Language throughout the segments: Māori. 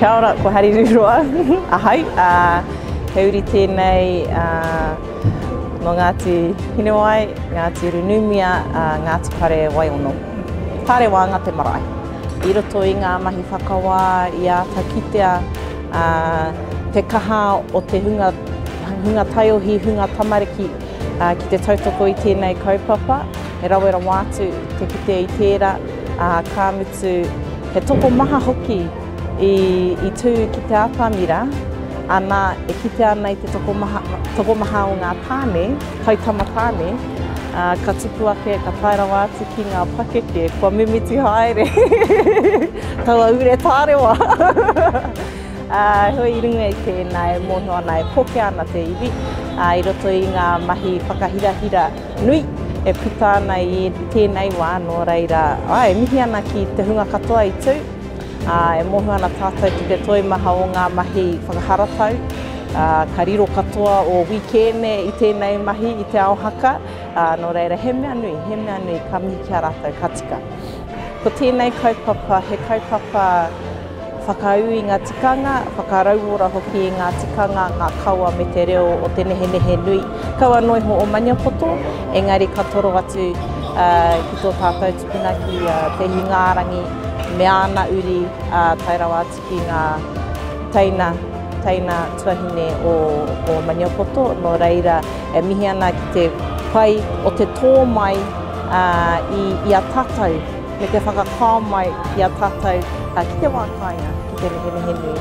Kia ora, ko Hariru roa. Ahau, he uri tēnei no Ngāti Hinewai, Ngāti Runumia, Ngāti Kare Waiono. Tāre wā ngā te marae. I roto i ngā mahi whakawā i a takitea, te kaha o te hunga taiohi, hunga tamariki ki te tautoko i tēnei kaupapa. He rawera wātu te kitea i tērā, ka mutu he toko maha hoki i tū ki te apamira, ana e kite ana i te toko maha o ngā tāne, kaitama tāne, ka tupu ake, ka taira wātu ki ngā pakeke, kua mimiti haere. Taua ure tāre wā. Hoi i runga i tēnei, mōhio ana e poke ana te iwi. I roto i ngā mahi whakahirahira nui, e puta ana i tēnei wā, nō reira, e mihi ana ki te hunga katoa i tū. E mōhio ana tātou ki te toi maha o ngā mahi whakaharatau. Ka riro katoa o wikene i tēnei mahi i te ao haka. Nō reira, he mea nui ka mihi ki a rātou ka tika. Ko tēnei kaupapa, he kaupapa whakau i ngā tikanga, whakarauora hoki i ngā tikanga, ngā kaua me te reo o te nehe nui. Kaua noiho o Maniapoto, engari ka toro atu ki tō tātou tupuna ki te Hingārangi, me ana uri tairawa atu ki ngā taina tuahine o Maniapoto. Nō reira, e mihi ana ki te pai o te tō mai i a tātou, me te whakakā mai i a tātou ki te wākainga, ki te nehe nui.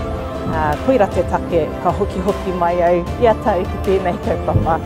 Koira te take, ka hoki mai au i a tau ki tēnei kaupapa.